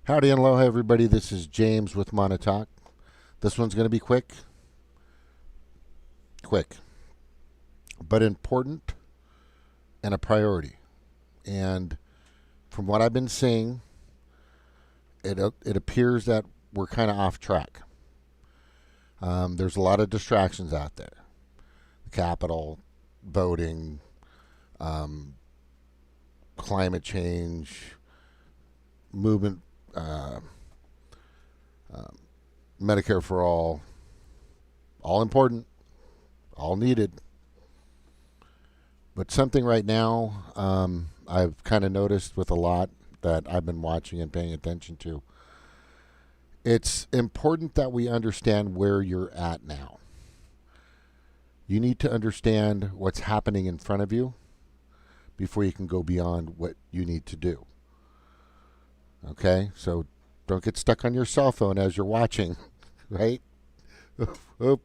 Howdy and aloha, everybody. This is James with Monotalk. This one's going to be quick, but important and a priority. And from what I've been seeing, it appears that we're kind of off track. There's a lot of distractions out there: the Capitol, voting, climate change, movement. Medicare for all important, all needed. But something right now I've kind of noticed with a lot that I've been watching and paying attention to. It's important that we understand where you're at now. You need to understand what's happening in front of you before you can go beyond what you need to do. Okay? So don't get stuck on your cell phone as you're watching, right? Oh,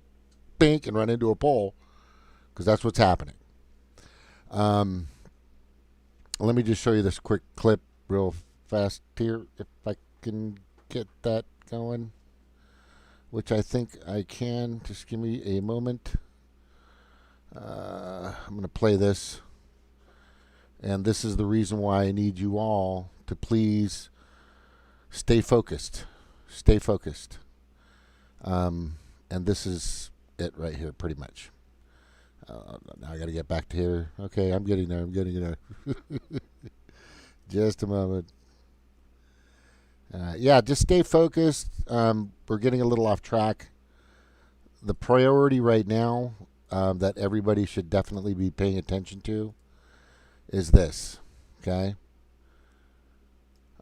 bink, and run into a pole, because that's what's happening. Let me just show you this quick clip real fast here, if I can get that going, which I think I can. Just give me a moment. I'm going to play this, and this is the reason why I need you all to please stay focused. Stay focused. And this is it right here, pretty much. Now I got to get back to here. Okay, I'm getting there. Just a moment. Yeah, just stay focused. We're getting a little off track. The priority right now that everybody should definitely be paying attention to is this. Okay?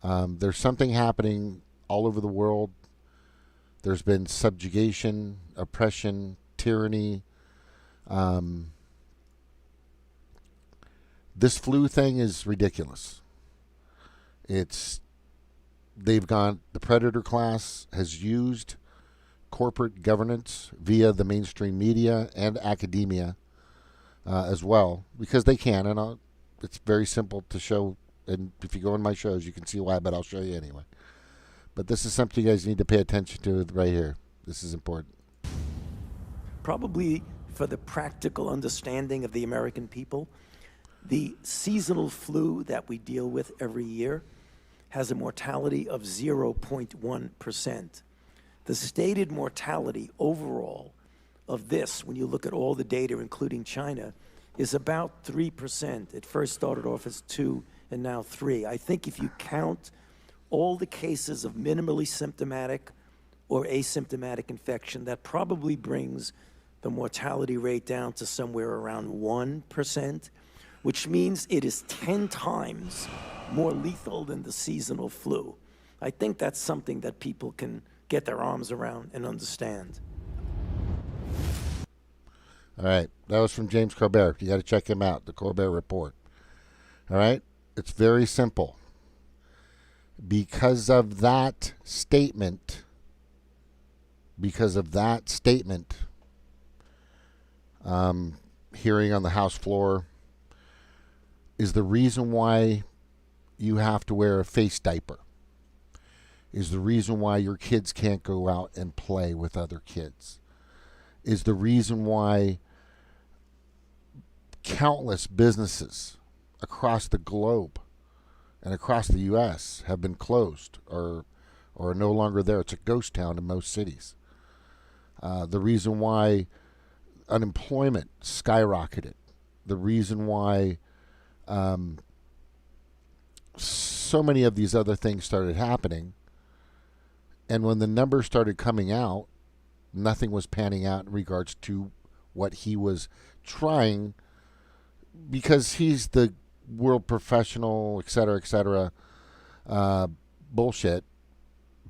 There's something happening all over the world. There's been subjugation, oppression, tyranny. This flu thing is ridiculous. The predator class has used corporate governance via the mainstream media and academia as well, because they can, and it's very simple to show. And if you go in my shows, you can see why, but I'll show you anyway. But this is something you guys need to pay attention to right here. This is important. Probably for the practical understanding of the American people, the seasonal flu that we deal with every year has a mortality of 0.1%. The stated mortality overall of this, when you look at all the data, including China, is about 3%. It first started off as 2 and now 3. I think if you count all the cases of minimally symptomatic or asymptomatic infection, that probably brings the mortality rate down to somewhere around 1%, which means it is 10 times more lethal than the seasonal flu. I think that's something that people can get their arms around and understand. All right. That was from James Corbett. You got to check him out, the Corbett Report. All right. It's very simple. Because of that statement, hearing on the House floor is the reason why you have to wear a face diaper, is the reason why your kids can't go out and play with other kids, is the reason why countless businesses across the globe and across the U.S. have been closed or are no longer there. It's a ghost town in most cities. The reason why unemployment skyrocketed, the reason why so many of these other things started happening, and when the numbers started coming out, nothing was panning out in regards to what he was trying, because he's the world professional, et cetera, bullshit.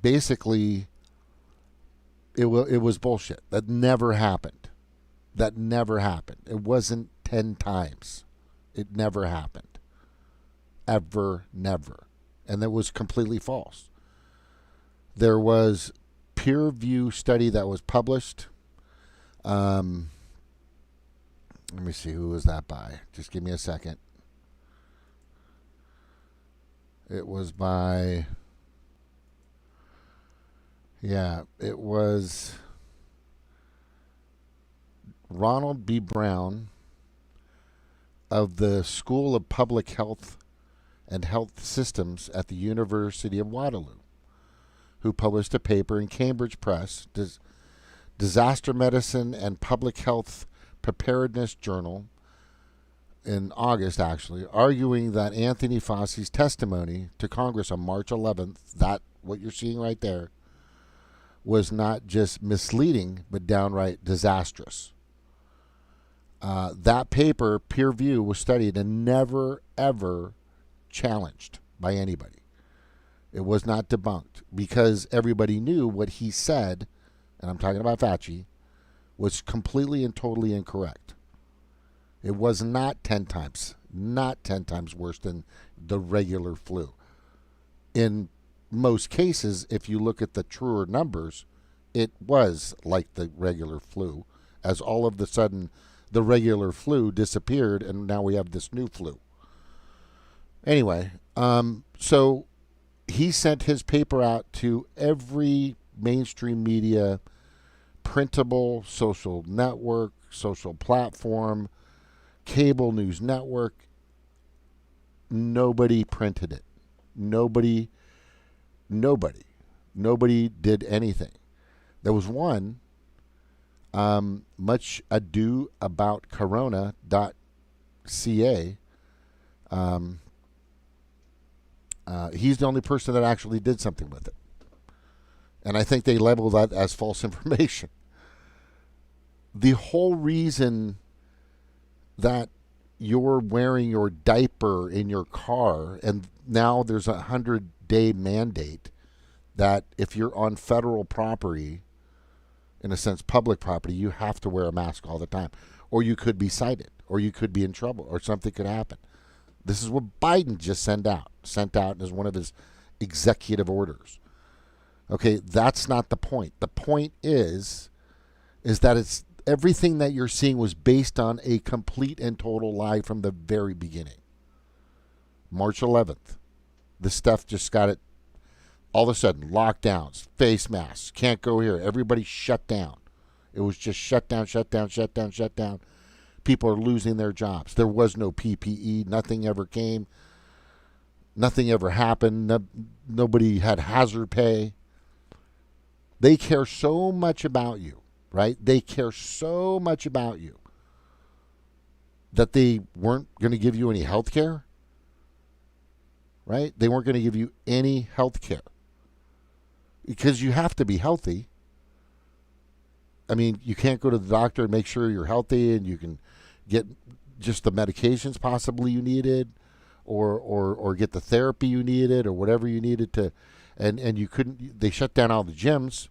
Basically, it was bullshit. That never happened. It wasn't 10 times. It never happened. Ever, never. And that was completely false. There was peer review study that was published. Let me see, who was that by? Just give me a second. It was by Yeah, it was Ronald B. Brown of the School of Public Health and Health Systems at the University of Waterloo, who published a paper in Cambridge Press, Disaster Medicine and Public Health Preparedness Journal, in August, actually, arguing that Anthony Fauci's testimony to Congress on March 11th, that what you're seeing right there, was not just misleading, but downright disastrous. That paper, peer review, was studied and never, ever challenged by anybody. It was not debunked because everybody knew what he said, and I'm talking about Fauci, was completely and totally incorrect. It was not 10 times worse than the regular flu. In most cases, if you look at the truer numbers, it was like the regular flu, as all of a sudden the regular flu disappeared and now we have this new flu. Anyway, so he sent his paper out to every mainstream media, printable, social network, social platform, cable news network. Nobody printed it. Nobody did anything. There was one, much ado about corona.ca. He's the only person that actually did something with it. And I think they labeled that as false information. The whole reason that you're wearing your diaper in your car, and now there's a 100-day mandate that if you're on federal property, in a sense public property, you have to wear a mask all the time, or you could be cited, or you could be in trouble, or something could happen. This is what Biden just sent out as one of his executive orders. Okay, that's not the point. The point is that it's everything that you're seeing was based on a complete and total lie from the very beginning. March 11th, this stuff just got it all of a sudden. Lockdowns, face masks, can't go here. Everybody shut down. It was just shut down. People are losing their jobs. There was no PPE. Nothing ever came. Nothing ever happened. Nobody had hazard pay. They care so much about you, right? They care so much about you that they weren't going to give you any health care, right? They weren't going to give you any health care because you have to be healthy. I mean, you can't go to the doctor and make sure you're healthy and you can get just the medications possibly you needed or get the therapy you needed or whatever you needed to. And you couldn't, they shut down all the gyms.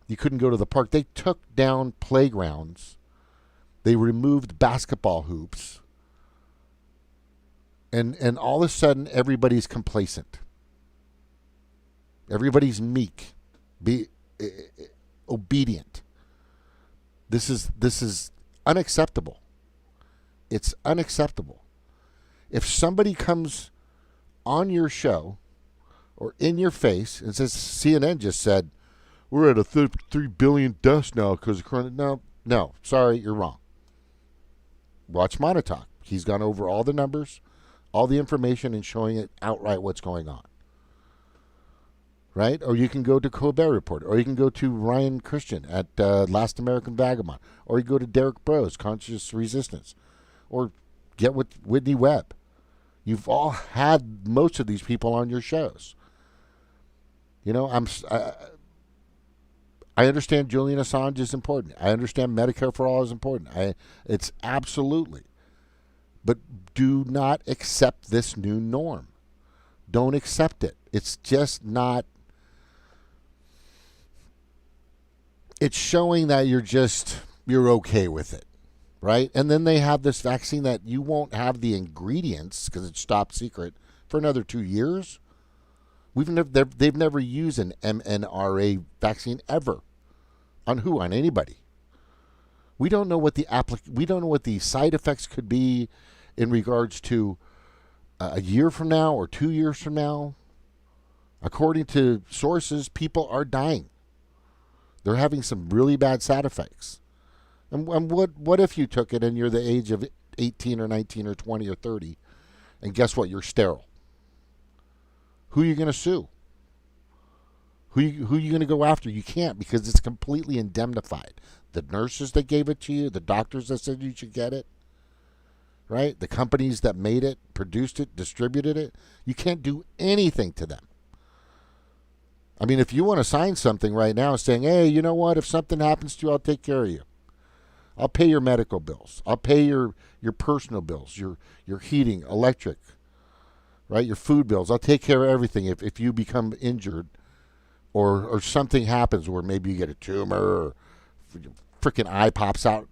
You couldn't go to the park. They took down playgrounds. They removed basketball hoops. And all of a sudden, everybody's complacent. Everybody's meek. Be obedient. This is unacceptable. It's unacceptable. If somebody comes on your show or in your face and says, CNN just said, we're at a 3 billion deaths now because of corona. No, sorry, you're wrong. Watch Montauk. He's gone over all the numbers, all the information, and showing it outright what's going on. Right? Or you can go to Colbert Report, or you can go to Ryan Christian at Last American Vagabond, or you go to Derek Bro's Conscious Resistance, or get with Whitney Webb. You've all had most of these people on your shows. You know, I understand Julian Assange is important. I understand Medicare for all is important. It's absolutely. But do not accept this new norm. Don't accept it. It's just not. It's showing that you're okay with it, right? And then they have this vaccine that you won't have the ingredients because it's top secret for another 2 years. They've never used an mRNA vaccine ever. On who? On anybody. We don't know what the side effects could be in regards to a year from now or 2 years from now. According to sources, people are dying They're having some really bad side effects. And what if you took it and you're the age of 18 or 19 or 20 or 30, and guess what? You're sterile. Who are you going to sue? Who are you going to go after? You can't, because it's completely indemnified. The nurses that gave it to you, the doctors that said you should get it, right? The companies that made it, produced it, distributed it, you can't do anything to them. I mean, if you want to sign something right now saying, hey, you know what? If something happens to you, I'll take care of you. I'll pay your medical bills. I'll pay your personal bills, your heating, electric, right? Your food bills. I'll take care of everything if you become injured or something happens where maybe you get a tumor or freaking eye pops out,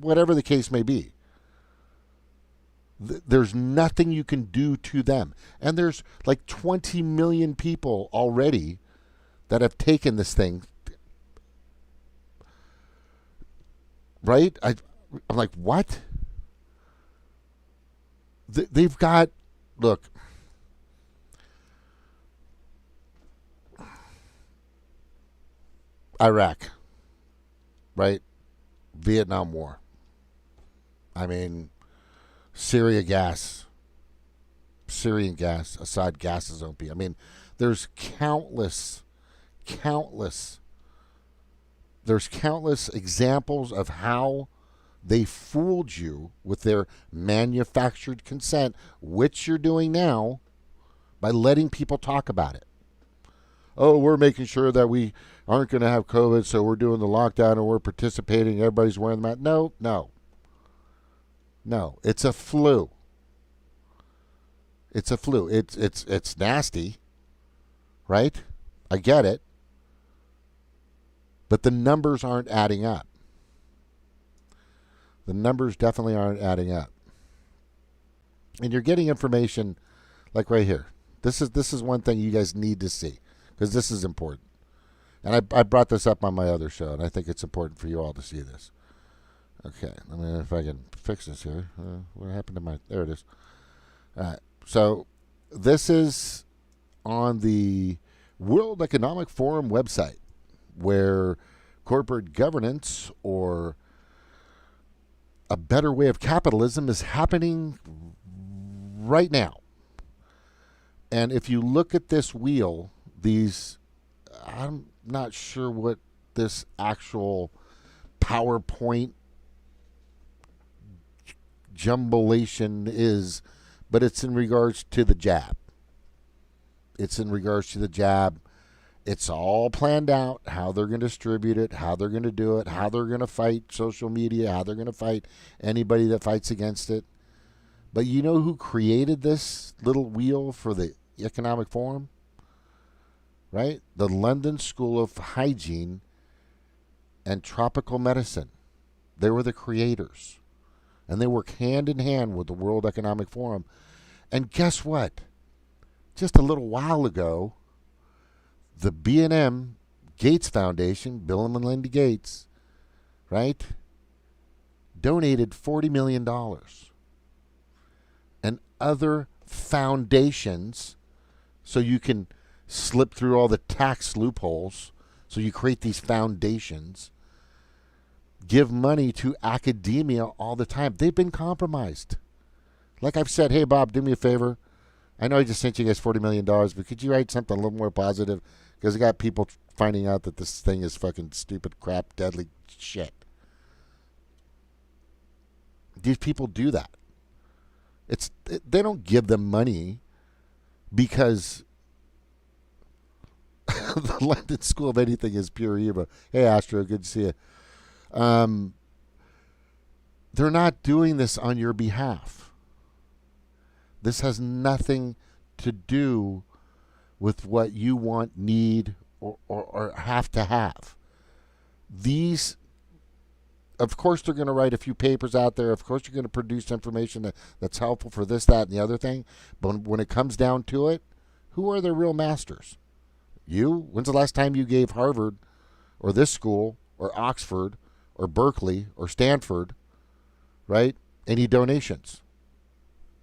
whatever the case may be. There's nothing you can do to them. And there's like 20 million people already that have taken this thing. Right? I'm like, what? They've got, look, Iraq, right? Vietnam War. I mean, Syrian gas, Assad gas his own people. I mean, there's countless examples of how they fooled you with their manufactured consent, which you're doing now by letting people talk about it. Oh, we're making sure that we aren't going to have COVID, so we're doing the lockdown and we're participating. Everybody's wearing the mask. No. It's a flu. It's a flu. It's nasty, right? I get it. But the numbers aren't adding up. The numbers definitely aren't adding up. And you're getting information like right here. This is one thing you guys need to see, because this is important. And I brought this up on my other show, and I think it's important for you all to see this. Okay, let me if I can fix this here. What happened to my... There it is. All right. So this is on the World Economic Forum website, where corporate governance, or a better way of capitalism, is happening right now. And if you look at this wheel, I'm not sure what this actual PowerPoint jumblation is, but it's in regards to the jab. It's all planned out, how they're going to distribute it, how they're going to do it, how they're going to fight social media, how they're going to fight anybody that fights against it. But you know who created this little wheel for the Economic Forum? Right? The London School of Hygiene and Tropical Medicine. They were the creators. And they work hand in hand with the World Economic Forum. And guess what? Just a little while ago, the B&M Gates Foundation, Bill and Melinda Gates, right, donated $40 million. And other foundations, so you can slip through all the tax loopholes, so you create these foundations, give money to academia all the time. They've been compromised. Like I've said, hey, Bob, do me a favor. I know I just sent you guys $40 million, but could you write something a little more positive? Because I got people finding out that this thing is fucking stupid, crap, deadly shit. These people do that. They don't give them money because the London School of anything is pure evil. Hey, Astro, good to see you. They're not doing this on your behalf. This has nothing to do with what you want, need, or have to have. These, of course, they're going to write a few papers out there. Of course, you're going to produce information that's helpful for this, that, and the other thing. But when it comes down to it, who are the real masters? You? When's the last time you gave Harvard or this school or Oxford or Berkeley or Stanford, right, any donations?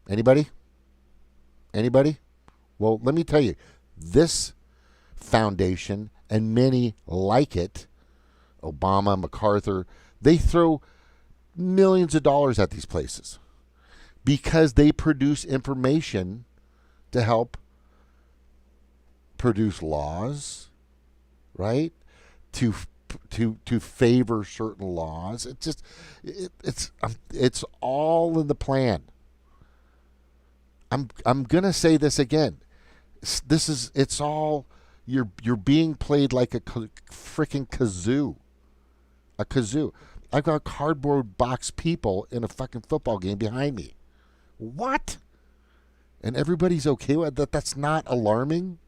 Anybody? Well, let me tell you, this foundation and many like it Obama, MacArthur, they throw millions of dollars at these places because they produce information to help produce laws, right? To favor certain laws. It's all in the plan. I'm gonna say this again. It's all you're being played like a freaking kazoo. A kazoo. I've got cardboard box people in a fucking football game behind me. What? And everybody's okay with that? That's not alarming?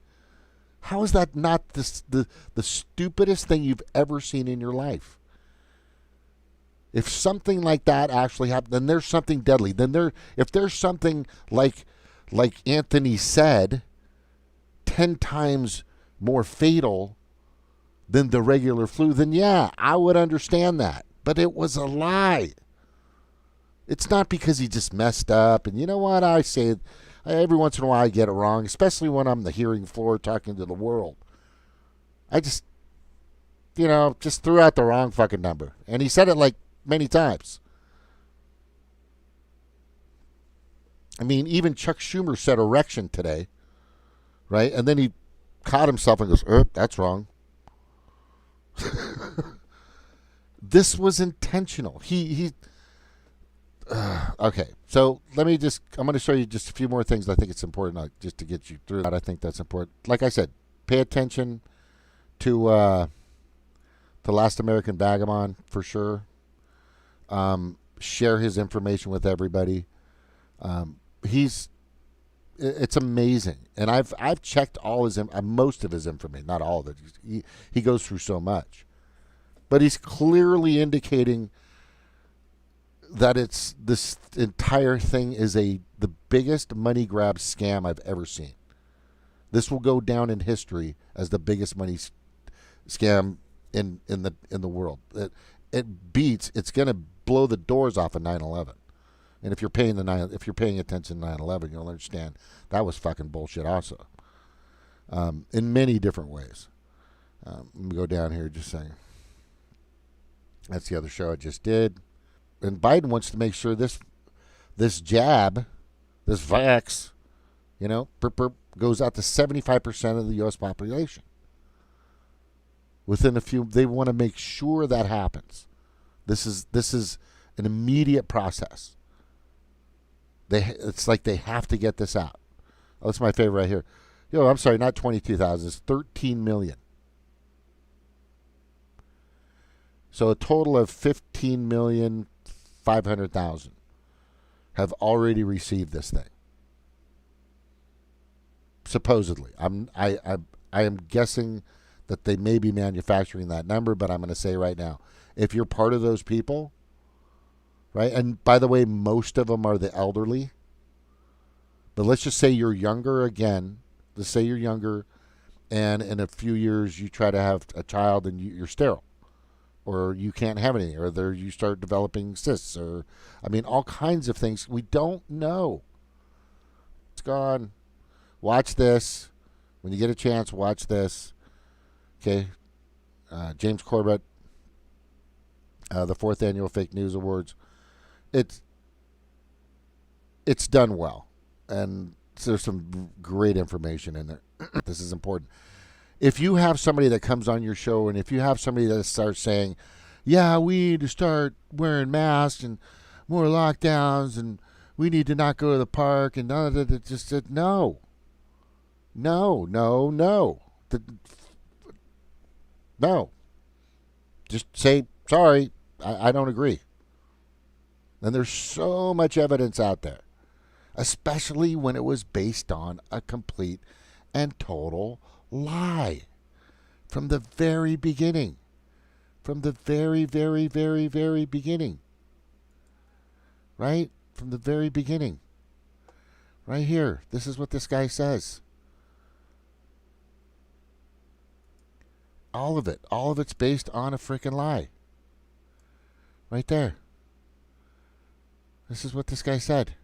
How is that not the stupidest thing you've ever seen in your life? If something like that actually happened, then there's something deadly. If there's something like Anthony said, 10 times more fatal than the regular flu, then yeah, I would understand that. But it was a lie. It's not because he just messed up. And you know what? I say every once in a while I get it wrong, especially when I'm the hearing floor talking to the world. I just threw out the wrong fucking number. And he said it like many times. I mean, even Chuck Schumer said erection today, right? And then he caught himself and goes, that's wrong. This was intentional. Okay, so I'm going to show you just a few more things I think it's important just to get you through that. I think that's important. Like I said, pay attention to the Last American Vagabond for sure. Share his information with everybody. It's amazing. And I've checked most of his information, not all of it. He goes through so much. But he's clearly indicating that this entire thing is the biggest money grab scam I've ever seen. This will go down in history as the biggest money scam in the world. It's going to blow the doors off of 9/11. And if you're paying attention to 9/11, you'll understand that was fucking bullshit also. In many different ways. Let me go down here just saying. That's the other show I just did. And Biden wants to make sure this jab, this vax, goes out to 75% of the U.S. population. They want to make sure that happens. This is an immediate process. It's like they have to get this out. Oh, that's my favorite right here. I'm sorry, not 22,000. It's 13 million. So a total of 15,500,000 have already received this thing. Supposedly, I am guessing that they may be manufacturing that number, but I'm going to say right now, if you're part of those people, right? And by the way, most of them are the elderly. But let's just say you're younger again. Let's say you're younger, and in a few years you try to have a child and you're sterile. Or you can't have anything, or you start developing cysts, or all kinds of things. We don't know. It's gone. Watch this. When you get a chance, watch this. Okay. James Corbett, the 4th Annual Fake News Awards. It's done well. And there's some great information in there. This is important. If you have somebody that comes on your show, and if you have somebody that starts saying, yeah, we need to start wearing masks and more lockdowns, and we need to not go to the park, and just said no. Just say, sorry, I don't agree. And there's so much evidence out there, especially when it was based on a complete and total lie from the very beginning. From the very, very, very, very beginning. Right? From the very beginning. Right here. This is what this guy says. All of it. All of it's based on a freaking lie. Right there. This is what this guy said.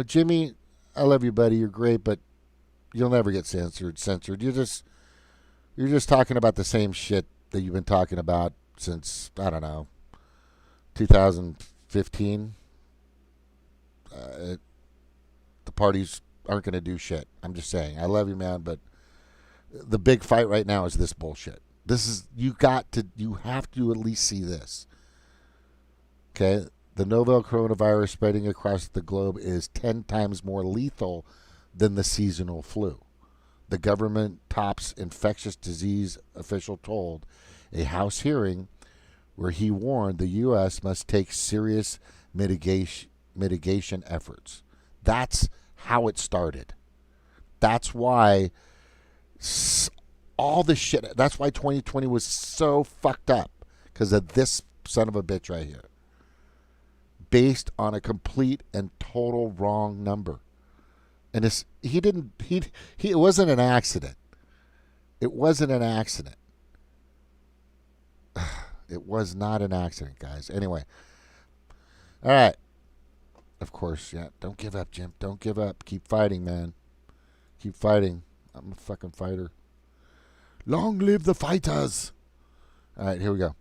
Jimmy, I love you, buddy. You're great, but you'll never get censored. You're just talking about the same shit that you've been talking about since, I don't know, 2015. The parties aren't going to do shit. I'm just saying. I love you, man, but the big fight right now is this bullshit. This is, you have to at least see this. Okay? The novel coronavirus spreading across the globe is 10 times more lethal than the seasonal flu. The government top's infectious disease official told a House hearing where he warned the U.S. must take serious mitigation efforts. That's how it started. That's why all the shit, that's why 2020 was so fucked up, because of this son of a bitch right here. Based on a complete and total wrong number. And it wasn't an accident. It wasn't an accident. It was not an accident, guys. Anyway. All right. Of course, yeah. Don't give up, Jim. Don't give up. Keep fighting, man. Keep fighting. I'm a fucking fighter. Long live the fighters. All right, here we go.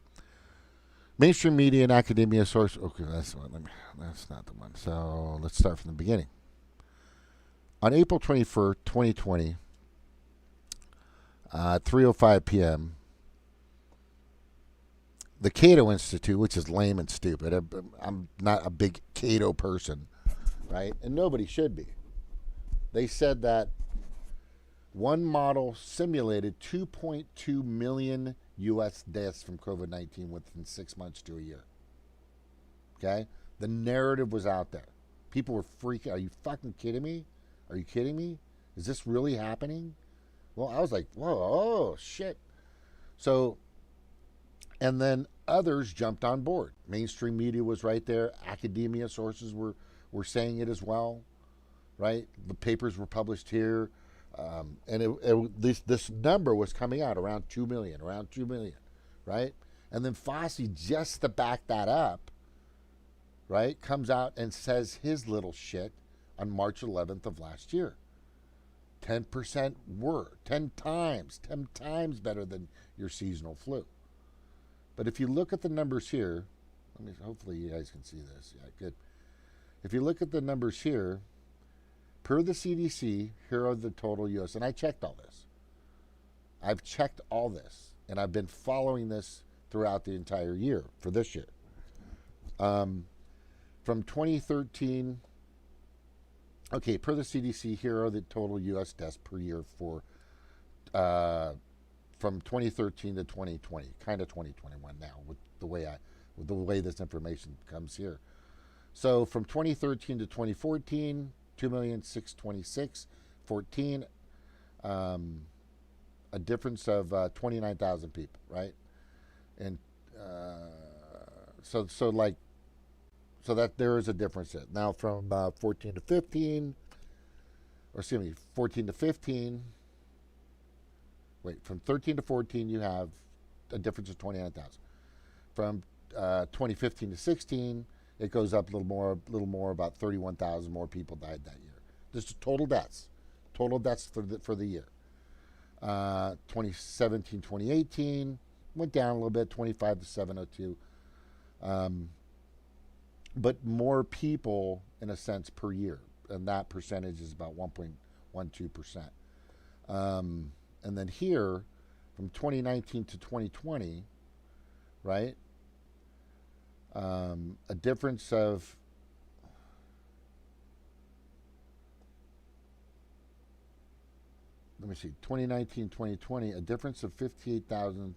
Mainstream media and academia source. Okay, that's one. That's not the one. So let's start from the beginning. On April 21st, 2020, 3:05 p.m., the Cato Institute, which is lame and stupid. I'm not a big Cato person, right? And nobody should be. They said that one model simulated 2.2 million U.S. deaths from COVID-19 within 6 months to a year. Okay? The narrative was out there. People were freaking. Are you fucking kidding me? Are you kidding me? Is this really happening? Well, I was like, whoa, oh, shit. So, and then others jumped on board. Mainstream media was right there. Academia sources were saying it as well, right? The papers were published here. And this number was coming out around 2 million, right? And then Fossey, just to back that up, right, comes out and says his little shit on March 11th of last year. 10% were 10 times better than your seasonal flu. But if you look at the numbers here, hopefully you guys can see this. Yeah, good. If you look at the numbers here, per the CDC, here are the total U.S. And I checked all this. I've checked all this, and I've been following this throughout the entire year for this year. From 2013, okay, per the CDC, here are the total U.S. deaths per year for from 2013 to 2020, kind of 2021 now, with the way this information comes here. So from 2013 to 2014, 2,626,014, a difference of 29,000 people, right? And so that there is a difference there. Now from 14 to 15, or excuse me, 14 to 15. Wait, from 13 to 14, you have a difference of 29,000. From 2015 to 16, it goes up a little more, about 31,000 more people died that year. This is total deaths for the year. 2017, 2018 went down a little bit, 25 to 702. But more people, in a sense, per year, and that percentage is about 1.12%. And then here, from 2019 to 2020, right? A difference of let me see, 2019, 2020, a difference of 58,000.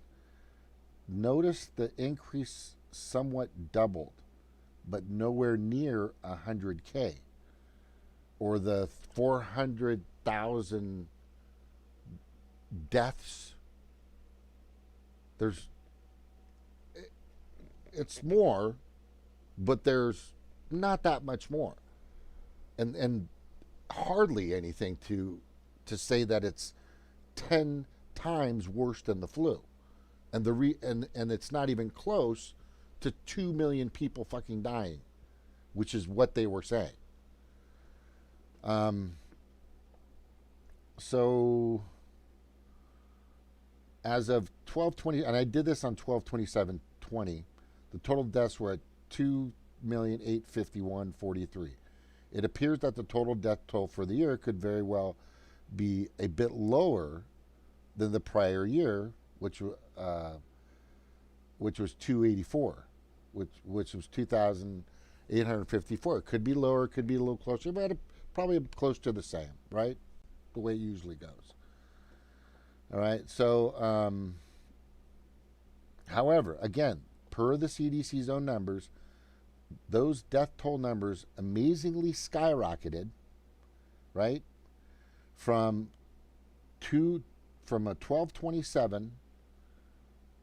Notice the increase somewhat doubled, but nowhere near 100K, or the 400,000 deaths. It's more, but there's not that much more, and hardly anything to say that it's 10 times worse than the flu, and and it's not even close to 2 million people fucking dying, which is what they were saying. So as of 12/20, and I did this on 12/27 2020, the total deaths were at 2,851,043. It appears that the total death toll for the year could very well be a bit lower than the prior year, which was 284, which was 2,854. It could be lower, it could be a little closer, but probably close to the same, right? The way it usually goes. All right. So, however, again, per the CDC's own numbers, those death toll numbers amazingly skyrocketed, right? From a 12/27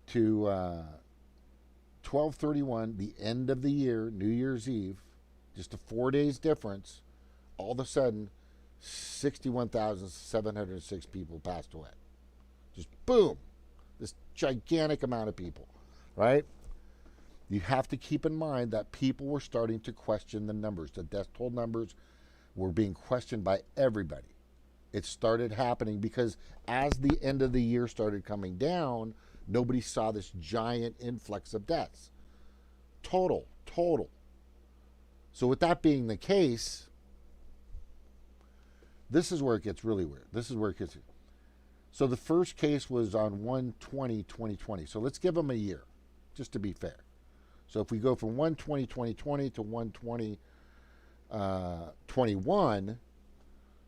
to 12/31, the end of the year, New Year's Eve, just a 4 days difference. All of a sudden, 61,706 people passed away. Just boom, this gigantic amount of people, right? You have to keep in mind that people were starting to question the numbers. The death toll numbers were being questioned by everybody. It started happening because as the end of the year started coming down, nobody saw this giant influx of deaths. Total. So with that being the case, this is where it gets really weird. So the first case was on 1/20/2020. So let's give them a year, just to be fair. So if we go from 1/20/2020 to 1/20/21,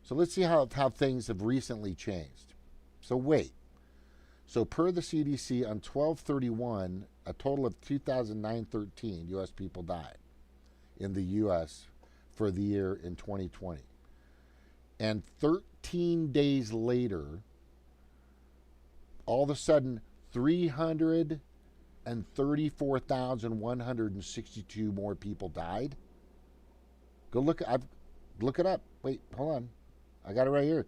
so let's see how things have recently changed. So wait. So per the CDC, on 12/31, a total of 2,913 U.S. people died in the U.S. for the year in 2020. And 13 days later, all of a sudden, 334,162 more people died. Go look. Look it up. Wait, hold on. I got it right here,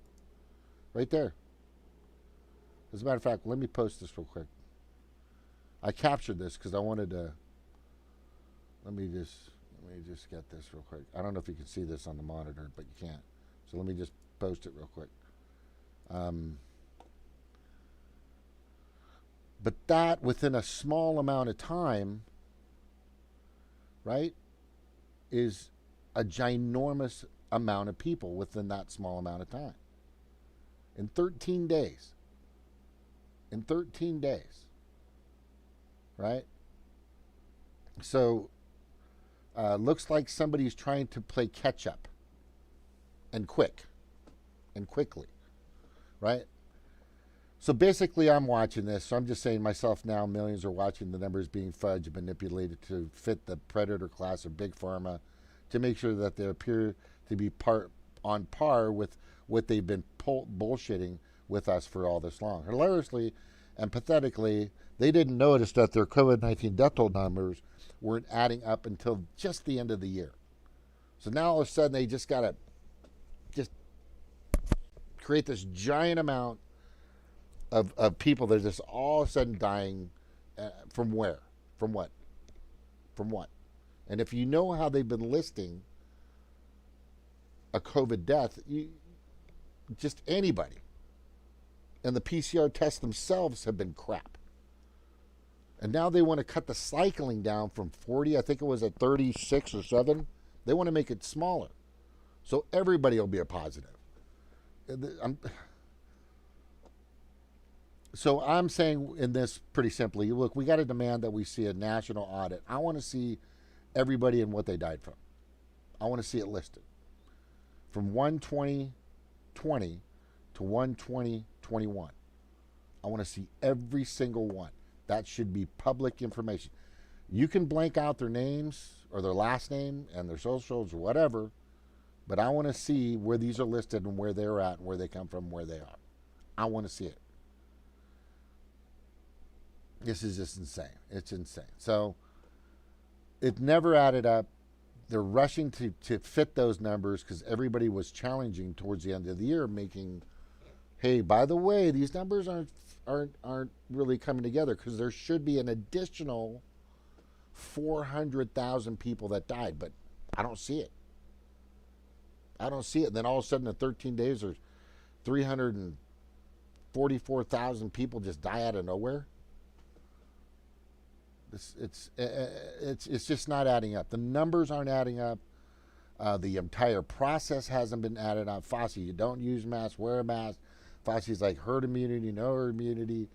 right there. As a matter of fact, let me post this real quick. I captured this because I wanted to. Let me just get this real quick. I don't know if you can see this on the monitor, but you can't. So let me just post it real quick. But that within a small amount of time, right, is a ginormous amount of people within that small amount of time. In 13 days. Right? So, looks like somebody's trying to play catch up. And quickly. Right? So basically, I'm watching this. So I'm just saying myself now, millions are watching the numbers being fudged and manipulated to fit the predator class of big pharma to make sure that they appear to be on par with what they've been bullshitting with us for all this long. Hilariously and pathetically, they didn't notice that their COVID-19 death toll numbers weren't adding up until just the end of the year. So now all of a sudden they just got to just create this giant amount of people that are just all of a sudden dying from where? From what? And if you know how they've been listing a COVID death, just anybody. And the PCR tests themselves have been crap. And now they want to cut the cycling down from 40, I think it was at 36 or 7. They want to make it smaller. So everybody will be a positive. So I'm saying in this pretty simply, look, we got to demand that we see a national audit. I want to see everybody and what they died from. I want to see it listed. From 1/20/20 to 1/20/21. I want to see every single one. That should be public information. You can blank out their names or their last name and their socials or whatever, but I want to see where these are listed and where they're at and where they come from, where they are. I want to see it. This is just insane. It's insane. So it never added up. They're rushing to fit those numbers because everybody was challenging towards the end of the year, making, hey, by the way, these numbers aren't really coming together because there should be an additional 400,000 people that died, but I don't see it. And then all of a sudden, in 13 days, there's 344,000 people just die out of nowhere. It's just not adding up. The numbers aren't adding up. The entire process hasn't been added up. Fauci, you don't use masks, wear a mask. Fauci's like herd immunity, no herd immunity,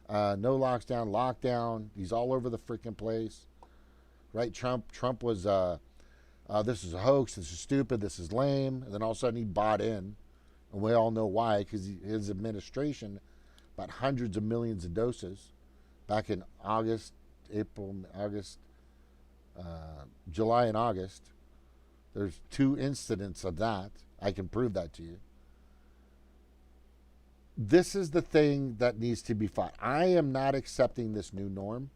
no lockdown. He's all over the freaking place, right? Trump was, this is a hoax, this is stupid, this is lame. And then all of a sudden he bought in. And we all know why, because his administration bought hundreds of millions of doses back in July and August. There's 2 incidents of that. I can prove that to you. This is the thing that needs to be fought. I am not accepting this new norm.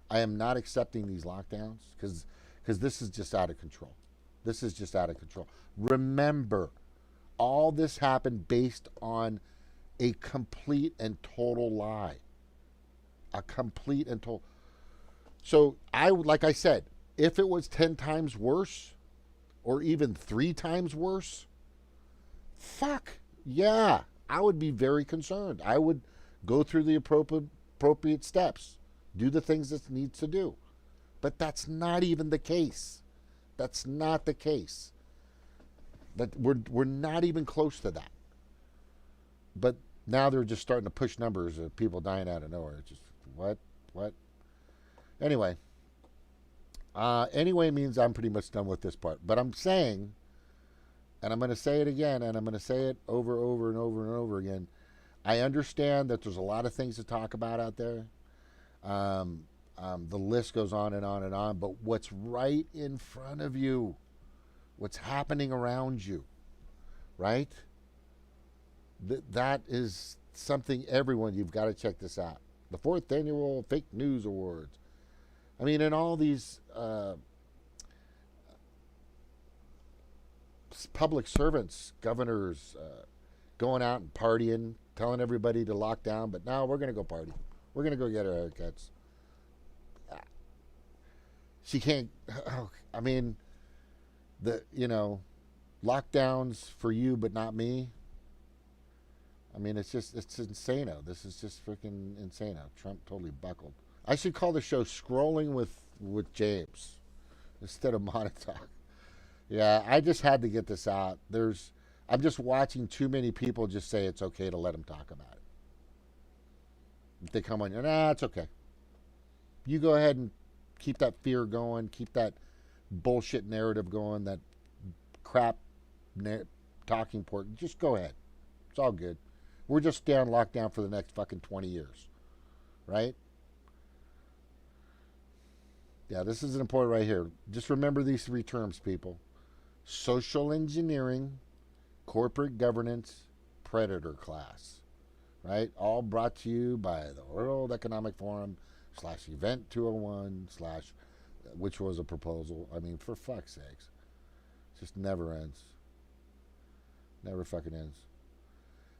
I am not accepting these lockdowns because this is just out of control. This is just out of control. Remember, all this happened based on a complete and total lie. A complete and total. So like I said, if it was 10 times worse, or even 3 times worse, fuck yeah, I would be very concerned. I would go through the appropriate steps, do the things that needs to do. But that's not even the case. That's not the case. That we're not even close to that. But now they're just starting to push numbers of people dying out of nowhere. Just what? Anyway. Anyway means I'm pretty much done with this part. But I'm saying, and I'm going to say it again, and I'm going to say it over and over again. I understand that there's a lot of things to talk about out there. The list goes on and on and on. But what's right in front of you, what's happening around you, right? That is something you've got to check this out. The 4th Annual Fake News Awards. I mean, and all these public servants, governors, going out and partying, telling everybody to lock down, but now we're going to go party. We're going to go get our haircuts. She can't, I mean, lockdowns for you, but not me. I mean, it's insano. This is just freaking insano. Trump totally buckled. I should call the show Scrolling with James instead of Monotalk. Yeah, I just had to get this out. I'm just watching too many people just say it's okay to let them talk about it. If they come on, it's okay. You go ahead and keep that fear going, keep that bullshit narrative going, that crap talking point. Just go ahead. It's all good. We're just down lockdown for the next fucking 20 years, right? Yeah, this is important right here. Just remember these 3 terms, people. Social engineering, corporate governance, predator class. Right? All brought to you by the World Economic Forum /Event 201 / which was a proposal. I mean, for fuck's sakes. It just never ends. Never fucking ends.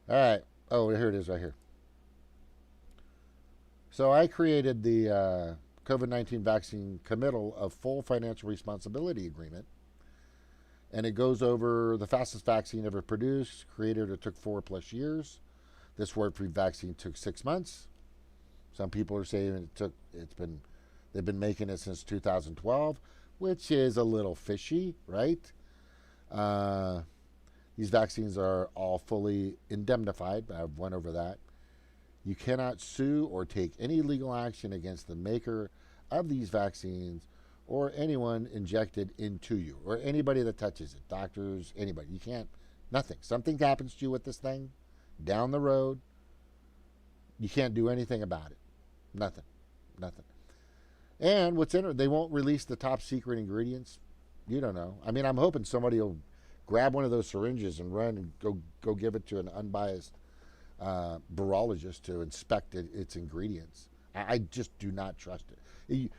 All right. Oh, here it is right here. So I created the COVID-19 vaccine committal of full financial responsibility agreement. And it goes over the fastest vaccine ever produced, created. It took 4+ years. This word-free vaccine took 6 months. Some people are saying they've been making it since 2012, which is a little fishy, right? These vaccines are all fully indemnified. I've went over that. You cannot sue or take any legal action against the maker of these vaccines or anyone injected into you or anybody that touches it, doctors, anybody. You can't, nothing. Something happens to you with this thing down the road, you can't do anything about it. Nothing. And what's in it, they won't release the top secret ingredients. You don't know. I mean, I'm hoping somebody will grab one of those syringes and run and go give it to an unbiased virologist to inspect its ingredients. I just do not trust it.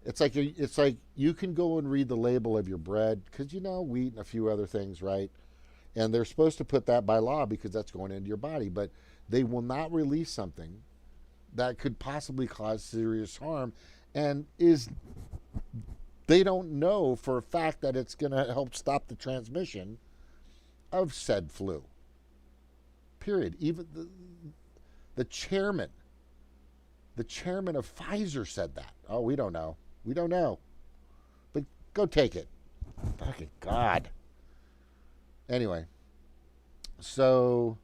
It's like you can go and read the label of your bread because wheat and a few other things, right? And they're supposed to put that by law because that's going into your body, but they will not release something that could possibly cause serious harm, and they don't know for a fact that it's going to help stop the transmission of said flu. Period. Even the chairman The chairman of Pfizer said that. Oh, we don't know. We don't know. But go take it. Fucking God. Anyway, so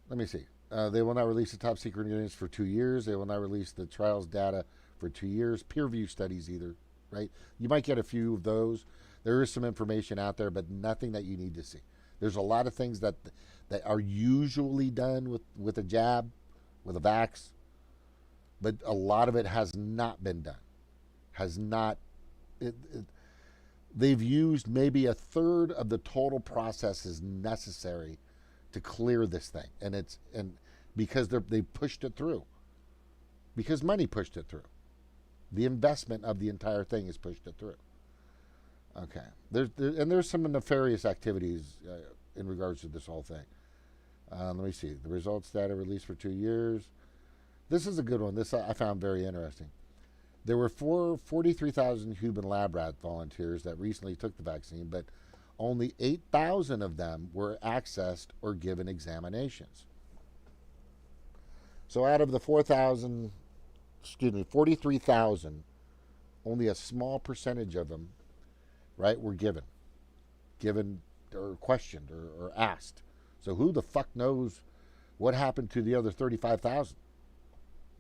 let me see. They will not release the top secret ingredients for 2 years. They will not release the trials data for 2 years. Peer review studies either, right? You might get a few of those. There is some information out there, but nothing that you need to see. There's a lot of things that are usually done with a jab, with a vax, but a lot of it has not been done. Has not. They've used maybe a third of the total processes necessary to clear this thing, and because they pushed it through, because money pushed it through, the investment of the entire thing has pushed it through. Okay, there's some nefarious activities in regards to this whole thing. Let me see the results data released for 2 years. This is a good one. This I found very interesting. There were 43,000 human lab rat volunteers that recently took the vaccine, but only 8,000 of them were accessed or given examinations. So out of the 43,000, only a small percentage of them, right, were given or questioned or asked. So who the fuck knows what happened to the other 35,000?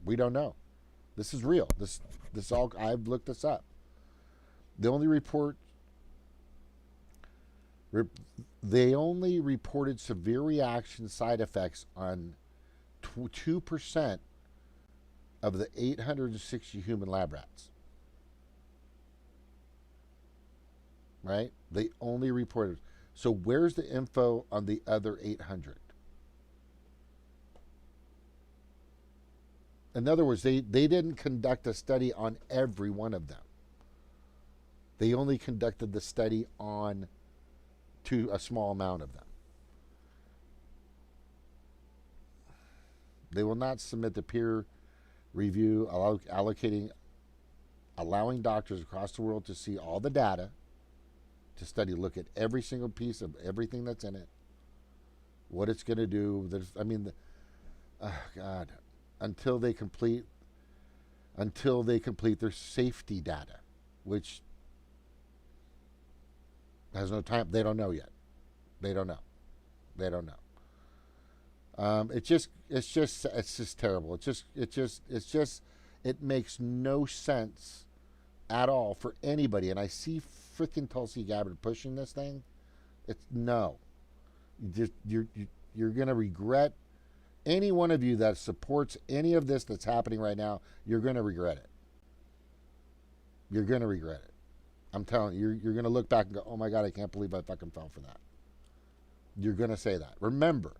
We don't know. This is real. This all, I've looked this up. They only reported severe reaction side effects on 2% of the 860 human lab rats. Right? They only reported. So where's the info on the other 800? In other words, they didn't conduct a study on every one of them. They only conducted the study on to a small amount of them. They will not submit the peer review allowing doctors across the world to see all the data, to study, look at every single piece of everything that's in it, what it's going to do. Oh God. Until they complete their safety data, which has no time. They don't know yet. They don't know. It's just terrible. It makes no sense at all for anybody. And I see freaking Tulsi Gabbard pushing this thing. It's no. You're gonna regret. Any one of you that supports any of this that's happening right now, you're going to regret it. You're going to regret it. I'm telling you, you're going to look back and go, oh my God, I can't believe I fucking fell for that. You're going to say that. Remember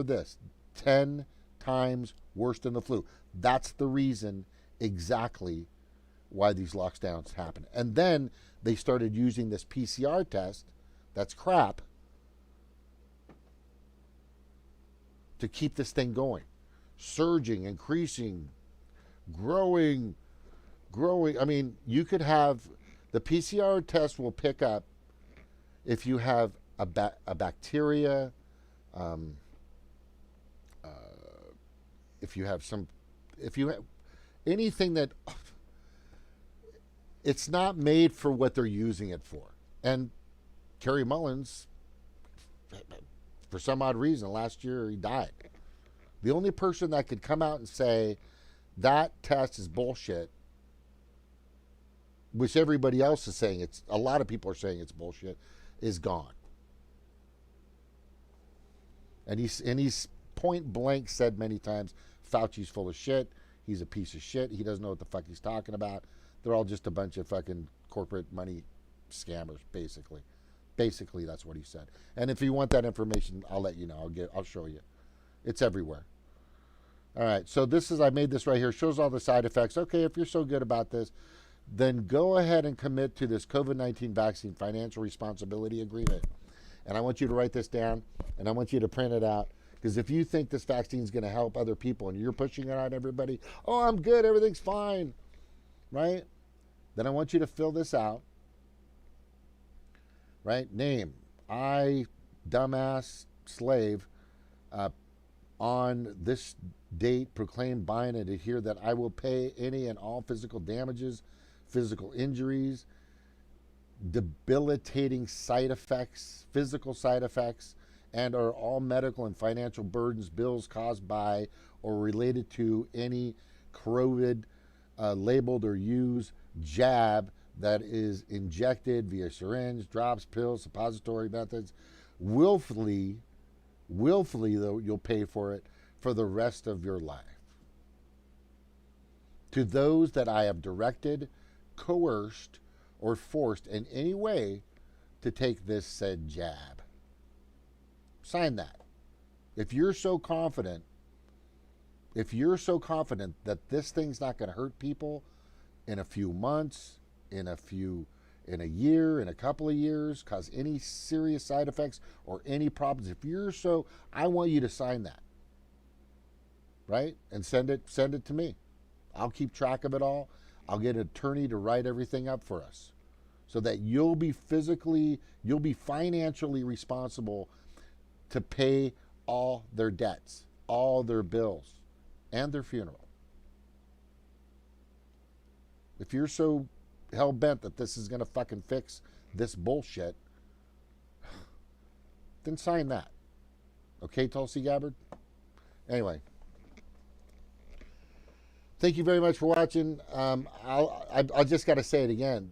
this, 10 times worse than the flu. That's the reason exactly why these lockdowns happen. And then they started using this PCR test, that's crap, to keep this thing going, surging, increasing, growing. I mean, you could have, the PCR test will pick up if you have a bacteria, if you have anything that, it's not made for what they're using it for. And Kerry Mullins, for some odd reason, last year he died. The only person that could come out and say that test is bullshit, which everybody else is saying a lot of people are saying it's bullshit, is gone. And he's point blank said many times, Fauci's full of shit. He's a piece of shit. He doesn't know what the fuck he's talking about. They're all just a bunch of fucking corporate money scammers, basically. Basically, that's what he said. And if you want that information, I'll let you know. I'll show you. It's everywhere. All right. So I made this right here. Shows all the side effects. Okay, if you're so good about this, then go ahead and commit to this COVID-19 vaccine financial responsibility agreement. And I want you to write this down, and I want you to print it out. Because if you think this vaccine is going to help other people and you're pushing it on everybody, oh, I'm good, everything's fine, right? Then I want you to fill this out. Right? Name, I, dumbass, slave, on this date, proclaim, bind, and adhere that I will pay any and all physical damages, physical injuries, debilitating side effects, physical side effects, and are all medical and financial burdens, bills caused by or related to any COVID labeled or used jab that is injected via syringe, drops, pills, suppository methods. Willfully, though, you'll pay for it for the rest of your life. To those that I have directed, coerced, or forced in any way to take this said jab. Sign that. If you're so confident that this thing's not going to hurt people in a few months, in a year, in a couple of years, cause any serious side effects or any problems, I want you to sign that. Right? And send it to me. I'll keep track of it all. I'll get an attorney to write everything up for us so that you'll be financially responsible to pay all their debts, all their bills, and their funeral. If you're so hell-bent that this is going to fucking fix this bullshit, then sign that. Okay, Tulsi Gabbard? Anyway. Thank you very much for watching. I just got to say it again.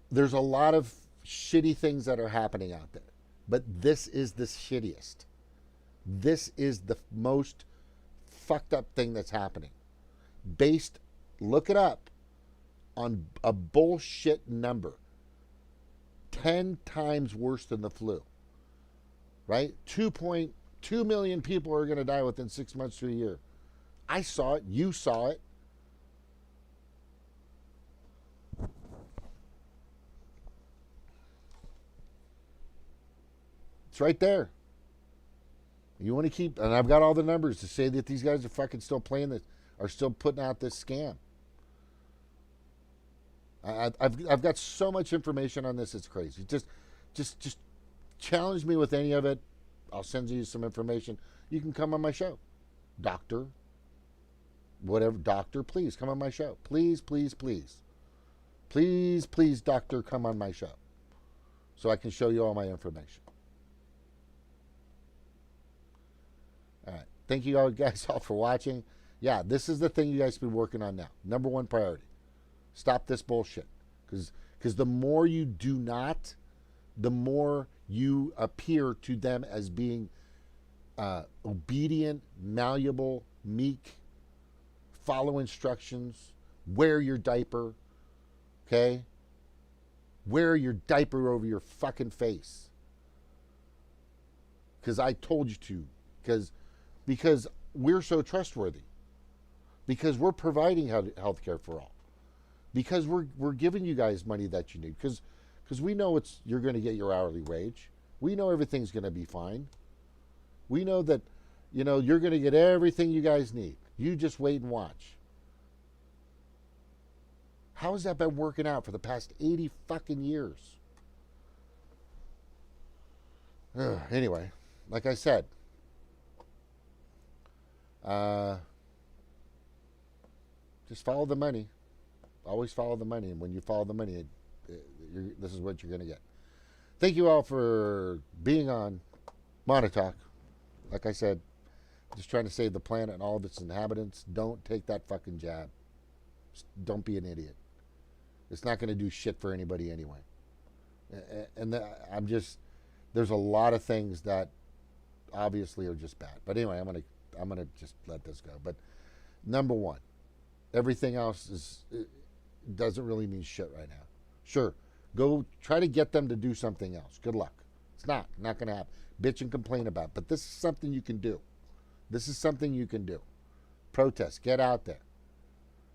There's a lot of shitty things that are happening out there, but this is the shittiest. This is the most fucked up thing that's happening. Look it up, on a bullshit number. 10 times worse than the flu. Right? 2.2 million people are going to die within 6 months to a year. I saw it. You saw it. It's right there. You want to keep, and I've got all the numbers to say that these guys are fucking still playing this, are still putting out this scam. I've got so much information on this, it's crazy. Just challenge me with any of it. I'll send you some information. You can come on my show. Doctor, please come on my show. Please, please, please. Please, please, doctor, come on my show so I can show you all my information. All right. Thank you all guys all for watching. Yeah, this is the thing you guys have been working on now. Number one priority. Stop this bullshit. Because the more you do not, the more you appear to them as being obedient, malleable, meek, follow instructions, wear your diaper, okay? Wear your diaper over your fucking face. Because I told you to. Because we're so trustworthy. Because we're providing health care for all. Because we're giving you guys money that you need. Because we know you're going to get your hourly wage. We know everything's going to be fine. We know that, you're going to get everything you guys need. You just wait and watch. How has that been working out for the past 80 fucking years? Anyway, like I said, just follow the money. Always follow the money. And when you follow the money, this is what you're going to get. Thank you all for being on Monotalk. Like I said, just trying to save the planet and all of its inhabitants. Don't take that fucking jab. Don't be an idiot. It's not going to do shit for anybody anyway. And there's a lot of things that obviously are just bad. But anyway, I'm gonna just let this go. But number one, everything else doesn't really mean shit right now. Sure, go try to get them to do something else. Good luck. It's not going to happen. Bitch and complain about it. But this is something you can do. Protest. Get out there.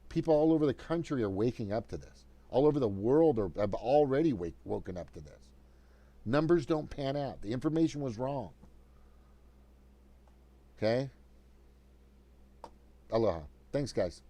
People all over the country are waking up to this. All over the world have already woken up to this. Numbers don't pan out. The information was wrong. Okay? Aloha. Thanks, guys.